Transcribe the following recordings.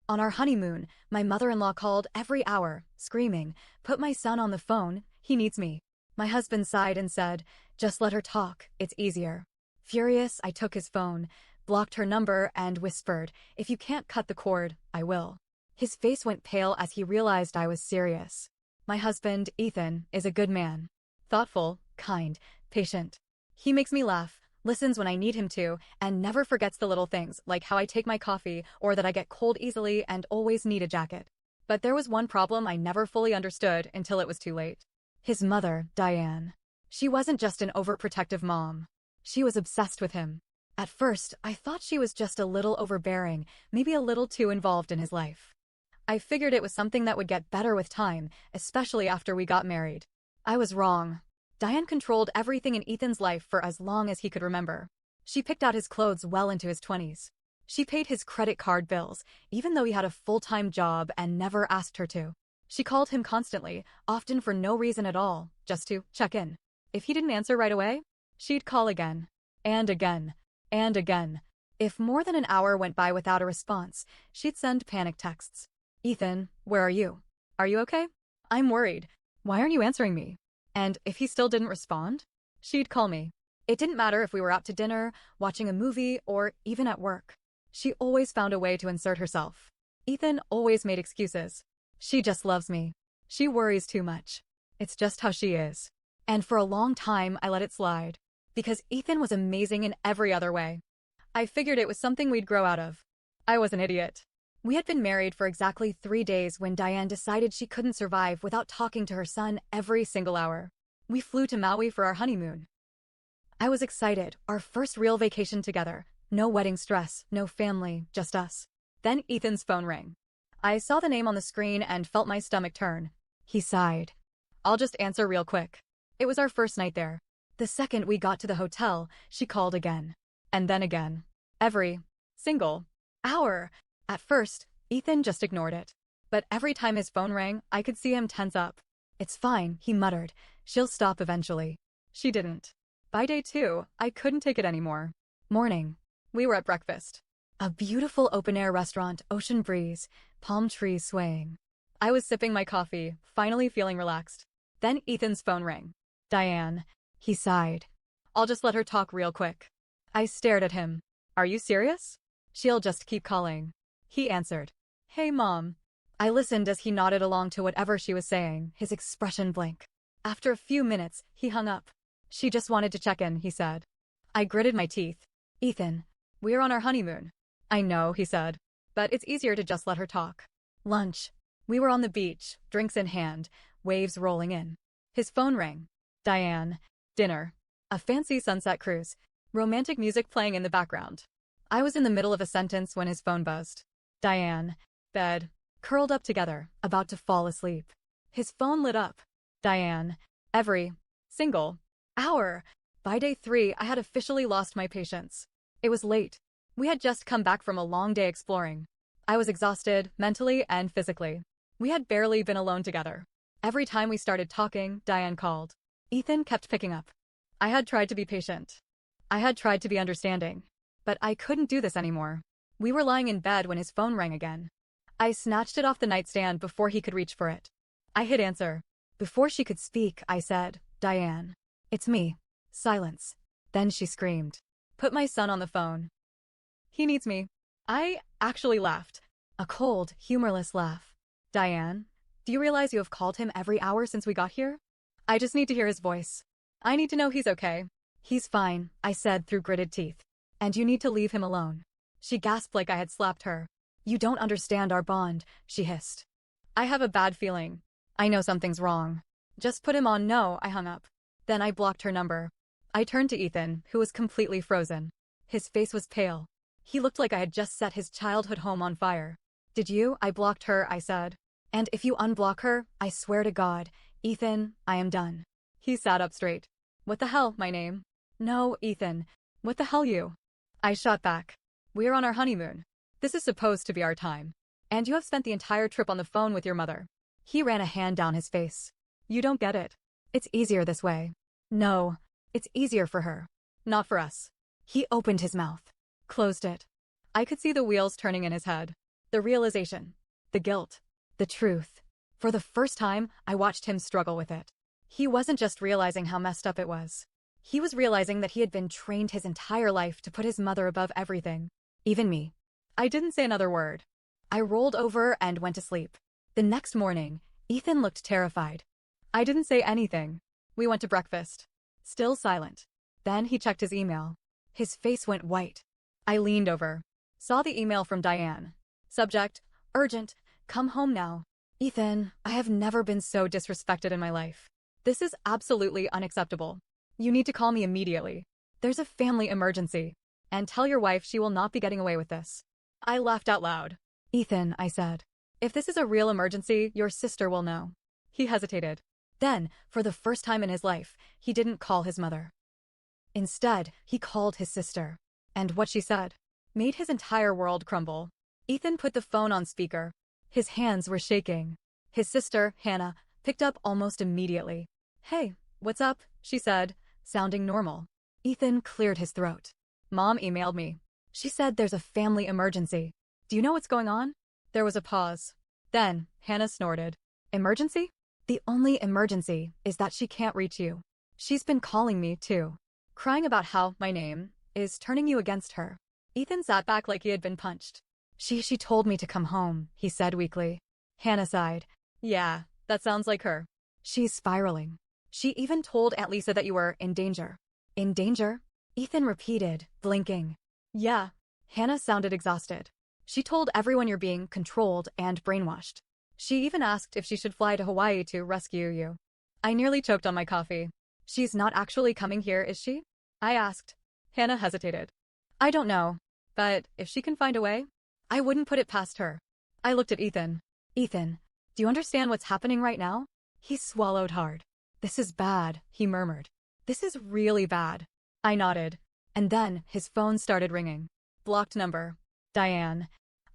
On our honeymoon, my mother-in-law called every hour, screaming, "Put my son on the phone, he needs me." My husband sighed and said, "Just let her talk, it's easier." Furious, I took his phone, blocked her number, and whispered, "If you can't cut the cord, I will." His face went pale as he realized I was serious. My husband, Ethan, is a good man. Thoughtful, kind, patient. He makes me laugh, listens when I need him to, and never forgets the little things, like how I take my coffee or that I get cold easily and always need a jacket. But there was one problem I never fully understood until it was too late. His mother, Diane. She wasn't just an overprotective mom. She was obsessed with him. At first, I thought she was just a little overbearing, maybe a little too involved in his life. I figured it was something that would get better with time, especially after we got married. I was wrong. Diane controlled everything in Ethan's life for as long as he could remember. She picked out his clothes well into his 20s. She paid his credit card bills, even though he had a full-time job and never asked her to. She called him constantly, often for no reason at all, just to check in. If he didn't answer right away, she'd call again, and again, and again. If more than an hour went by without a response, she'd send panic texts. "Ethan, where are you? Are you okay? I'm worried. Why aren't you answering me?" And if he still didn't respond, she'd call me. It didn't matter if we were out to dinner, watching a movie, or even at work. She always found a way to insert herself. Ethan always made excuses. "She just loves me. She worries too much. It's just how she is." And for a long time, I let it slide. Because Ethan was amazing in every other way. I figured it was something we'd grow out of. I was an idiot. We had been married for exactly 3 days when Diane decided she couldn't survive without talking to her son every single hour. We flew to Maui for our honeymoon. I was excited, our first real vacation together. No wedding stress, no family, just us. Then Ethan's phone rang. I saw the name on the screen and felt my stomach turn. He sighed. "I'll just answer real quick." It was our first night there. The second we got to the hotel, she called again. And then again. Every single hour. At first, Ethan just ignored it. But every time his phone rang, I could see him tense up. "It's fine," he muttered. "She'll stop eventually." She didn't. By day 2, I couldn't take it anymore. Morning. We were at breakfast. A beautiful open-air restaurant, ocean breeze, palm trees swaying. I was sipping my coffee, finally feeling relaxed. Then Ethan's phone rang. "Diane." He sighed. "I'll just let her talk real quick." I stared at him. "Are you serious?" "She'll just keep calling." He answered. "Hey, Mom." I listened as he nodded along to whatever she was saying, his expression blank. After a few minutes, he hung up. "She just wanted to check in," he said. I gritted my teeth. "Ethan, we're on our honeymoon." "I know," he said. "But it's easier to just let her talk." Lunch. We were on the beach, drinks in hand, waves rolling in. His phone rang. "Diane." Dinner. A fancy sunset cruise. Romantic music playing in the background. I was in the middle of a sentence when his phone buzzed. "Diane." Bed. Curled up together, about to fall asleep. His phone lit up. "Diane." Every single hour. By day 3, I had officially lost my patience. It was late. We had just come back from a long day exploring. I was exhausted, mentally and physically. We had barely been alone together. Every time we started talking, Diane called. Ethan kept picking up. I had tried to be patient. I had tried to be understanding. But I couldn't do this anymore. We were lying in bed when his phone rang again. I snatched it off the nightstand before he could reach for it. I hit answer. Before she could speak, I said, "Diane." "It's me." Silence. Then she screamed. "Put my son on the phone. He needs me." I actually laughed. A cold, humorless laugh. "Diane, do you realize you have called him every hour since we got here? I just need to hear his voice. I need to know he's okay." "He's fine," I said through gritted teeth. "And you need to leave him alone." She gasped like I had slapped her. "You don't understand our bond," she hissed. "I have a bad feeling. I know something's wrong. Just put him on." "No," I hung up. Then I blocked her number. I turned to Ethan, who was completely frozen. His face was pale. He looked like I had just set his childhood home on fire. "Did you?" "I blocked her," I said. "And if you unblock her, I swear to God, Ethan, I am done." He sat up straight. "What the hell, my name?" "No, Ethan. What the hell you?" I shot back. "We're on our honeymoon. This is supposed to be our time. And you have spent the entire trip on the phone with your mother." He ran a hand down his face. "You don't get it. It's easier this way." "No, it's easier for her. Not for us." He opened his mouth. Closed it. I could see the wheels turning in his head. The realization. The guilt. The truth. For the first time, I watched him struggle with it. He wasn't just realizing how messed up it was. He was realizing that he had been trained his entire life to put his mother above everything. Even me. I didn't say another word. I rolled over and went to sleep. The next morning, Ethan looked terrified. I didn't say anything. We went to breakfast. Still silent. Then he checked his email. His face went white. I leaned over. Saw the email from Diane. Subject, urgent, come home now. Ethan, I have never been so disrespected in my life. This is absolutely unacceptable. You need to call me immediately. There's a family emergency. And tell your wife she will not be getting away with this. I laughed out loud. Ethan, I said. If this is a real emergency, your sister will know. He hesitated. Then, for the first time in his life, he didn't call his mother. Instead, he called his sister. And what she said made his entire world crumble. Ethan put the phone on speaker. His hands were shaking. His sister, Hannah, picked up almost immediately. Hey, what's up? She said, sounding normal. Ethan cleared his throat. Mom emailed me. She said there's a family emergency. Do you know what's going on? There was a pause. Then, Hannah snorted. Emergency? The only emergency is that she can't reach you. She's been calling me, too. Crying about how my name is turning you against her. Ethan sat back like he had been punched. She told me to come home, he said weakly. Hannah sighed. Yeah, that sounds like her. She's spiraling. She even told Aunt Lisa that you were in danger. In danger? Ethan repeated, blinking. Yeah. Hannah sounded exhausted. She told everyone you're being controlled and brainwashed. She even asked if she should fly to Hawaii to rescue you. I nearly choked on my coffee. She's not actually coming here, is she? I asked. Hannah hesitated. I don't know, but if she can find a way, I wouldn't put it past her. I looked at Ethan. Ethan, do you understand what's happening right now? He swallowed hard. This is bad, he murmured. This is really bad. I nodded. And then his phone started ringing. Blocked number. Diane.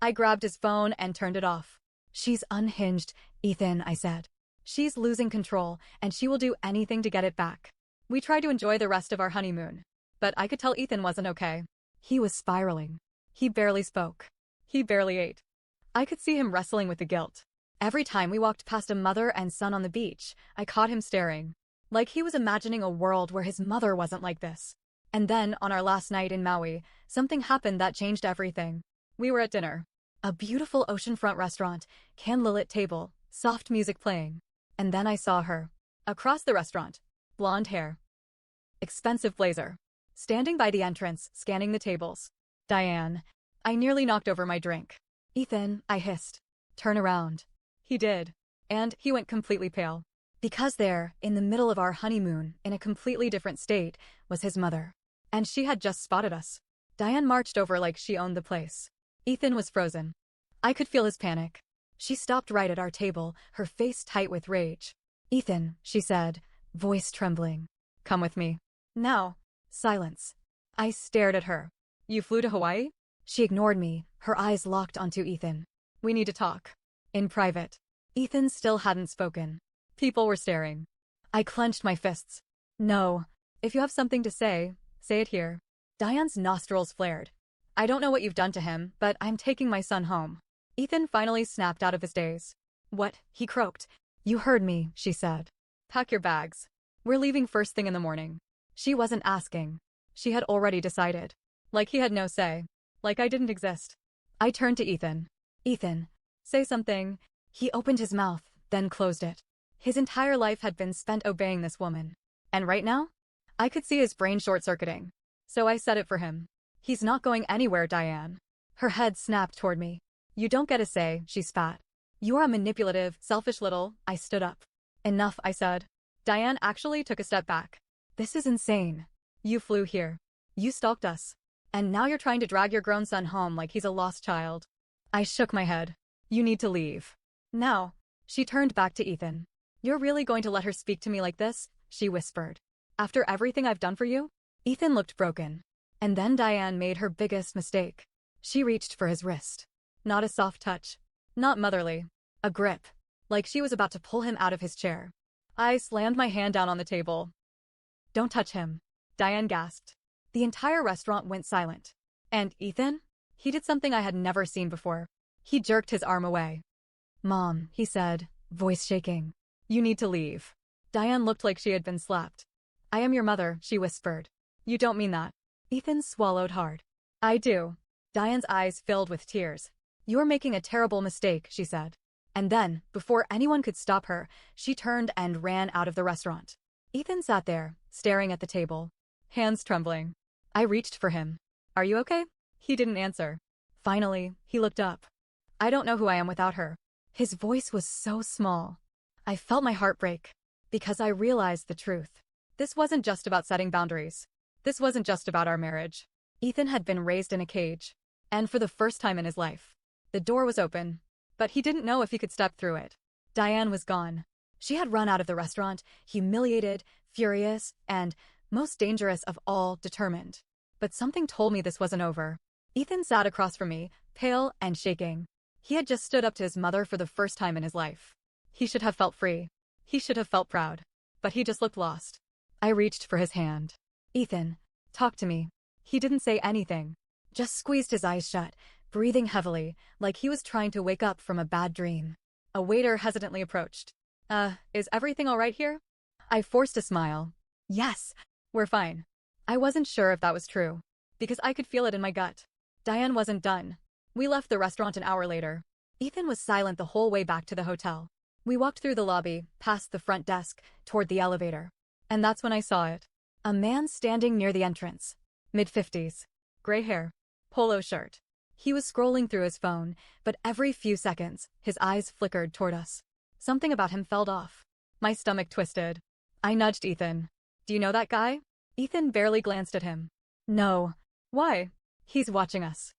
I grabbed his phone and turned it off. She's unhinged, Ethan, I said. She's losing control, and she will do anything to get it back. We tried to enjoy the rest of our honeymoon. But I could tell Ethan wasn't okay. He was spiraling. He barely spoke. He barely ate. I could see him wrestling with the guilt. Every time we walked past a mother and son on the beach, I caught him staring. Like he was imagining a world where his mother wasn't like this. And then, on our last night in Maui, something happened that changed everything. We were at dinner. A beautiful oceanfront restaurant, candlelit table, soft music playing. And then I saw her. Across the restaurant. Blonde hair. Expensive blazer. Standing by the entrance, scanning the tables. Diane. I nearly knocked over my drink. Ethan, I hissed. Turn around. He did. And he went completely pale. Because there, in the middle of our honeymoon, in a completely different state, was his mother. And she had just spotted us. Diane marched over like she owned the place. Ethan was frozen. I could feel his panic. She stopped right at our table, her face tight with rage. Ethan, she said, voice trembling. Come with me. Now. Silence. I stared at her. You flew to Hawaii? She ignored me, her eyes locked onto Ethan. We need to talk. In private. Ethan still hadn't spoken. People were staring. I clenched my fists. No. If you have something to say it here. Diane's nostrils flared. I don't know what you've done to him, but I'm taking my son home. Ethan finally snapped out of his daze. What? He croaked. You heard me, she said. Pack your bags. We're leaving first thing in the morning. She wasn't asking. She had already decided. Like he had no say. Like I didn't exist. I turned to Ethan. Ethan, say something. He opened his mouth, then closed it. His entire life had been spent obeying this woman. And right now? I could see his brain short-circuiting. So I said it for him. He's not going anywhere, Diane. Her head snapped toward me. You don't get a say, she spat. You're a manipulative, selfish little. I stood up. Enough, I said. Diane actually took a step back. This is insane. You flew here. You stalked us. And now you're trying to drag your grown son home like he's a lost child. I shook my head. You need to leave. Now. She turned back to Ethan. You're really going to let her speak to me like this? She whispered. After everything I've done for you? Ethan looked broken. And then Diane made her biggest mistake. She reached for his wrist. Not a soft touch. Not motherly. A grip. Like she was about to pull him out of his chair. I slammed my hand down on the table. Don't touch him. Diane gasped. The entire restaurant went silent. And Ethan? He did something I had never seen before. He jerked his arm away. "Mom," he said, voice shaking. "You need to leave." Diane looked like she had been slapped. "I am your mother," she whispered. "You don't mean that." Ethan swallowed hard. "I do." Diane's eyes filled with tears. "You're making a terrible mistake," she said. And then, before anyone could stop her, she turned and ran out of the restaurant. Ethan sat there, staring at the table, hands trembling. I reached for him. "Are you okay?" He didn't answer. Finally, he looked up. "I don't know who I am without her." His voice was so small. I felt my heart break, because I realized the truth. This wasn't just about setting boundaries. This wasn't just about our marriage. Ethan had been raised in a cage, and for the first time in his life, the door was open, but he didn't know if he could step through it. Diane was gone. She had run out of the restaurant, humiliated, furious, and, most dangerous of all, determined. But something told me this wasn't over. Ethan sat across from me, pale and shaking. He had just stood up to his mother for the first time in his life. He should have felt free. He should have felt proud. But he just looked lost. I reached for his hand. "Ethan, talk to me." He didn't say anything, just squeezed his eyes shut, breathing heavily, like he was trying to wake up from a bad dream. A waiter hesitantly approached. Is everything all right here?" I forced a smile. "Yes, we're fine." I wasn't sure if that was true, because I could feel it in my gut. Diane wasn't done. We left the restaurant an hour later. Ethan was silent the whole way back to the hotel. We walked through the lobby, past the front desk, toward the elevator. And that's when I saw it. A man standing near the entrance. Mid-50s. Gray hair. Polo shirt. He was scrolling through his phone, but every few seconds, his eyes flickered toward us. Something about him felt off. My stomach twisted. I nudged Ethan. "Do you know that guy?" Ethan barely glanced at him. "No." "Why?" "He's watching us."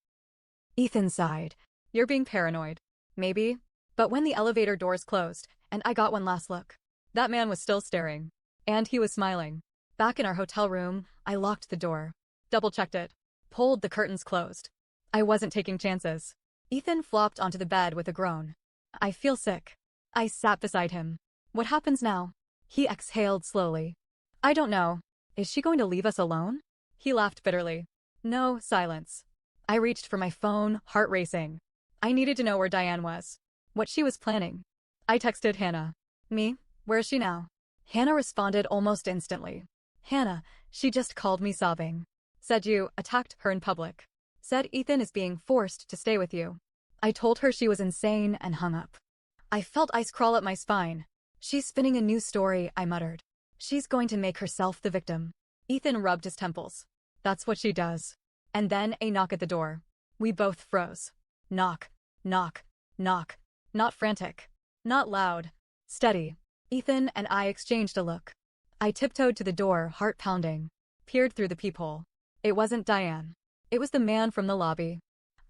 Ethan sighed. "You're being paranoid." "Maybe." But when the elevator doors closed, and I got one last look, that man was still staring. And he was smiling. Back in our hotel room, I locked the door. Double-checked it. Pulled the curtains closed. I wasn't taking chances. Ethan flopped onto the bed with a groan. "I feel sick." I sat beside him. "What happens now?" He exhaled slowly. "I don't know. Is she going to leave us alone?" He laughed bitterly. No, silence. I reached for my phone, heart racing. I needed to know where Diane was. What she was planning. I texted Hannah. "Me? Where is she now?" Hannah responded almost instantly. "Hannah, she just called me sobbing. Said you attacked her in public. Said Ethan is being forced to stay with you." I told her she was insane and hung up. I felt ice crawl up my spine. "She's spinning a new story," I muttered. "She's going to make herself the victim." Ethan rubbed his temples. "That's what she does." And then a knock at the door. We both froze. Knock, knock, knock. Not frantic. Not loud. Steady. Ethan and I exchanged a look. I tiptoed to the door, heart pounding. Peered through the peephole. It wasn't Diane. It was the man from the lobby.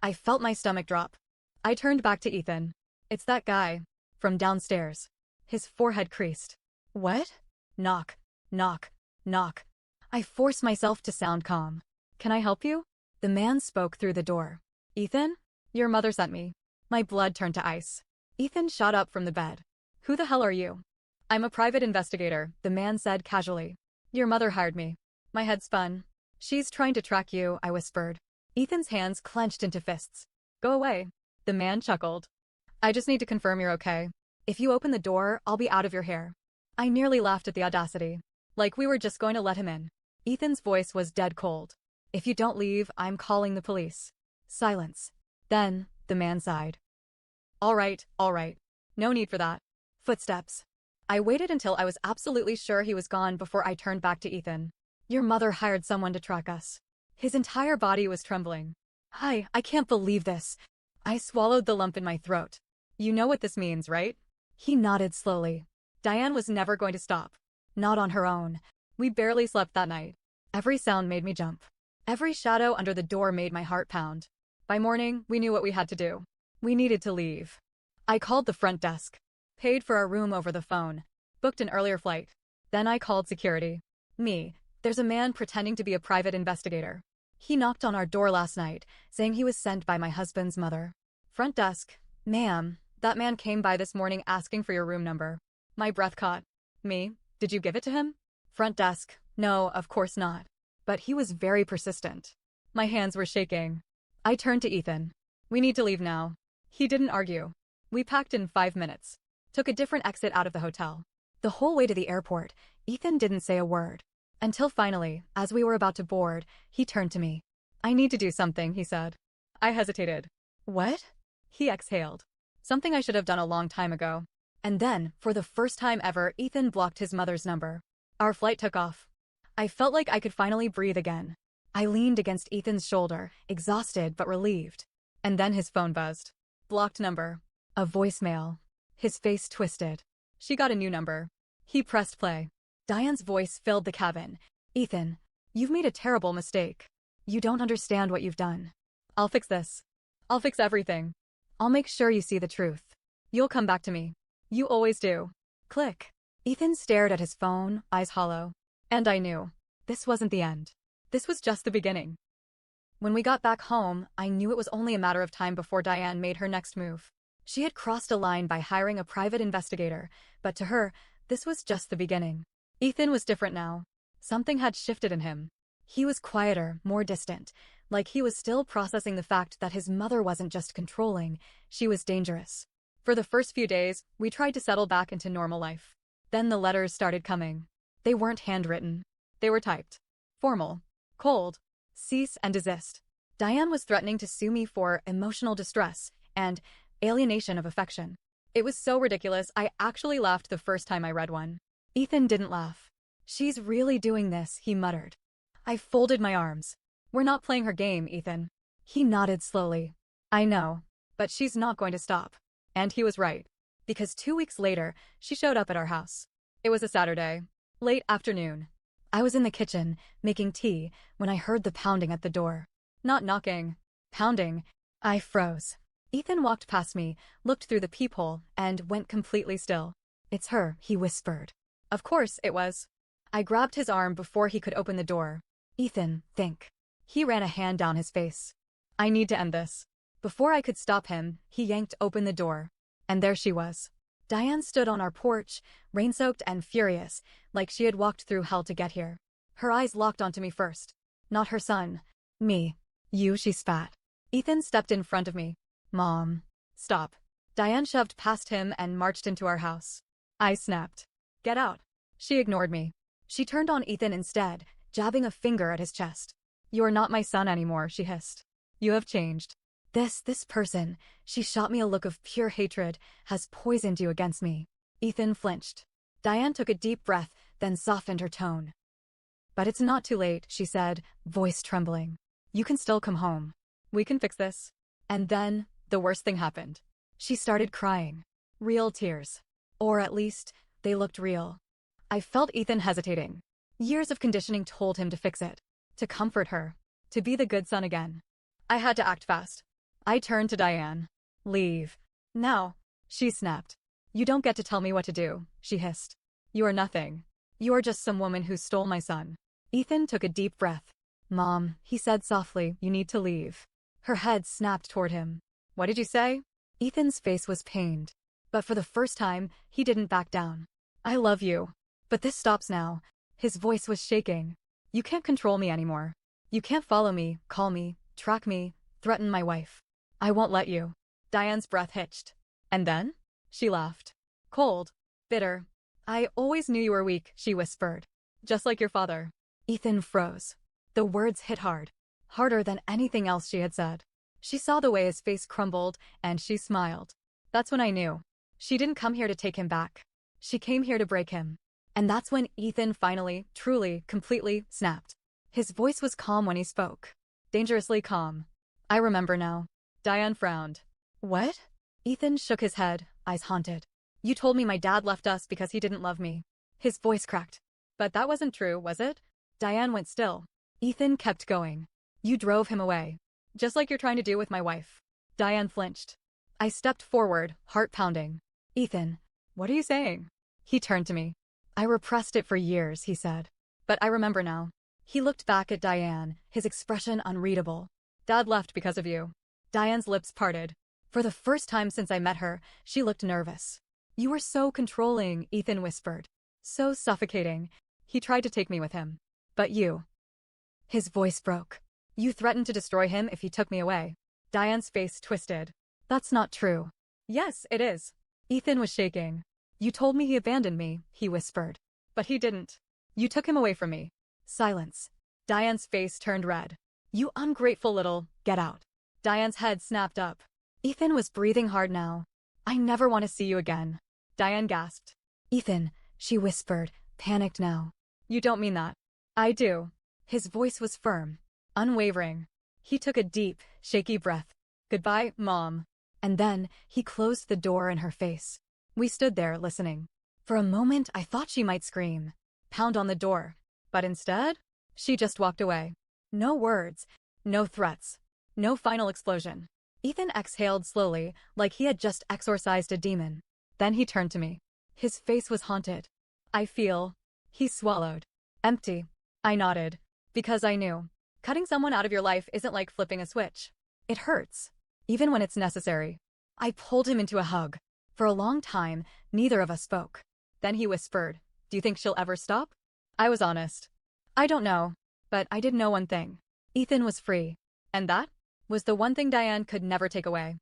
I felt my stomach drop. I turned back to Ethan. "It's that guy. From downstairs." His forehead creased. "What?" Knock, knock, knock. I forced myself to sound calm. "Can I help you?" The man spoke through the door. "Ethan? Your mother sent me." My blood turned to ice. Ethan shot up from the bed. "Who the hell are you?" "I'm a private investigator," the man said casually. "Your mother hired me." My head spun. "She's trying to track you," I whispered. Ethan's hands clenched into fists. "Go away." The man chuckled. "I just need to confirm you're okay. If you open the door, I'll be out of your hair." I nearly laughed at the audacity. Like we were just going to let him in. Ethan's voice was dead cold. "If you don't leave, I'm calling the police." Silence. Then, the man sighed. All right. No need for that." Footsteps. I waited until I was absolutely sure he was gone before I turned back to Ethan. "Your mother hired someone to track us." His entire body was trembling. I can't believe this." I swallowed the lump in my throat. "You know what this means, right?" He nodded slowly. "Diane was never going to stop. Not on her own. We barely slept that night. Every sound made me jump. Every shadow under the door made my heart pound. By morning, we knew what we had to do. We needed to leave. I called the front desk. Paid for our room over the phone. Booked an earlier flight. Then I called security. There's a man pretending to be a private investigator. He knocked on our door last night, saying he was sent by my husband's mother." Front desk. "Ma'am, that man came by this morning asking for your room number." My breath caught. Did you give it to him?" Front desk. "No, of course not. But he was very persistent." My hands were shaking. I turned to Ethan. "We need to leave now." He didn't argue. We packed in 5 minutes. Took a different exit out of the hotel. The whole way to the airport, Ethan didn't say a word. Until finally, as we were about to board, he turned to me. I need to do something, he said. I hesitated. What? He exhaled. Something I should have done a long time ago. And then, for the first time ever, Ethan blocked his mother's number. Our flight took off. I felt like I could finally breathe again. I leaned against Ethan's shoulder, exhausted but relieved. And then his phone buzzed. Blocked number. A voicemail. His face twisted. She got a new number. He pressed play. Diane's voice filled the cabin. Ethan, you've made a terrible mistake. You don't understand what you've done. I'll fix this. I'll fix everything. I'll make sure you see the truth. You'll come back to me. You always do. Click. Ethan stared at his phone, eyes hollow. And I knew. This wasn't the end. This was just the beginning. When we got back home, I knew it was only a matter of time before Diane made her next move. She had crossed a line by hiring a private investigator, but to her, this was just the beginning. Ethan was different now. Something had shifted in him. He was quieter, more distant, like he was still processing the fact that his mother wasn't just controlling, she was dangerous. For the first few days, we tried to settle back into normal life. Then the letters started coming. They weren't handwritten. They were typed. Formal. Cold. Cease and desist. Diane was threatening to sue me for emotional distress and alienation of affection. It was so ridiculous, I actually laughed the first time I read one. Ethan didn't laugh. She's really doing this, he muttered. I folded my arms. We're not playing her game, Ethan. He nodded slowly. I know, but she's not going to stop. And he was right. Because 2 weeks later, she showed up at our house. It was a Saturday. Late afternoon. I was in the kitchen, making tea, when I heard the pounding at the door. Not knocking. Pounding. I froze. Ethan walked past me, looked through the peephole, and went completely still. It's her, he whispered. Of course it was. I grabbed his arm before he could open the door. Ethan, think. He ran a hand down his face. I need to end this. Before I could stop him, he yanked open the door. And there she was. Diane stood on our porch, rain-soaked and furious, like she had walked through hell to get here. Her eyes locked onto me first. Not her son. Me. You, she spat. Ethan stepped in front of me. Mom. Stop. Diane shoved past him and marched into our house. I snapped. Get out. She ignored me. She turned on Ethan instead, jabbing a finger at his chest. You are not my son anymore, she hissed. You have changed. This person, she shot me a look of pure hatred, has poisoned you against me. Ethan flinched. Diane took a deep breath, then softened her tone. But it's not too late, she said, voice trembling. You can still come home. We can fix this. And then, the worst thing happened. She started crying. Real tears. Or at least, they looked real. I felt Ethan hesitating. Years of conditioning told him to fix it. To comfort her. To be the good son again. I had to act fast. I turned to Diane. Leave. Now. She snapped. You don't get to tell me what to do, she hissed. You are nothing. You are just some woman who stole my son. Ethan took a deep breath. Mom, he said softly, you need to leave. Her head snapped toward him. What did you say? Ethan's face was pained. But for the first time, he didn't back down. I love you. But this stops now. His voice was shaking. You can't control me anymore. You can't follow me, call me, track me, threaten my wife. I won't let you. Diane's breath hitched. And then? She laughed. Cold. Bitter. I always knew you were weak, she whispered. Just like your father. Ethan froze. The words hit hard. Harder than anything else she had said. She saw the way his face crumbled, and she smiled. That's when I knew. She didn't come here to take him back. She came here to break him. And that's when Ethan finally, truly, completely snapped. His voice was calm when he spoke. Dangerously calm. I remember now. Diane frowned. What? Ethan shook his head, eyes haunted. You told me my dad left us because he didn't love me. His voice cracked. But that wasn't true, was it? Diane went still. Ethan kept going. You drove him away. Just like you're trying to do with my wife. Diane flinched. I stepped forward, heart pounding. Ethan, what are you saying? He turned to me. I repressed it for years, he said. But I remember now. He looked back at Diane, his expression unreadable. Dad left because of you. Diane's lips parted. For the first time since I met her, she looked nervous. You were so controlling, Ethan whispered. So suffocating. He tried to take me with him. But you. His voice broke. You threatened to destroy him if he took me away. Diane's face twisted. That's not true. Yes, it is. Ethan was shaking. You told me he abandoned me, he whispered. But he didn't. You took him away from me. Silence. Diane's face turned red. You ungrateful little, get out. Diane's head snapped up. Ethan was breathing hard now. I never want to see you again. Diane gasped. Ethan, she whispered, panicked now. You don't mean that. I do. His voice was firm, unwavering. He took a deep, shaky breath. Goodbye, Mom. And then he closed the door in her face. We stood there listening. For a moment, I thought she might scream, pound on the door. But instead, she just walked away. No words, no threats, no final explosion. Ethan exhaled slowly, like he had just exorcised a demon. Then he turned to me. His face was haunted. I feel. He swallowed. Empty. I nodded. Because I knew. Cutting someone out of your life isn't like flipping a switch. It hurts. Even when it's necessary. I pulled him into a hug. For a long time, neither of us spoke. Then he whispered, Do you think she'll ever stop? I was honest. I don't know. But I did know one thing. Ethan was free. And that was the one thing Diane could never take away.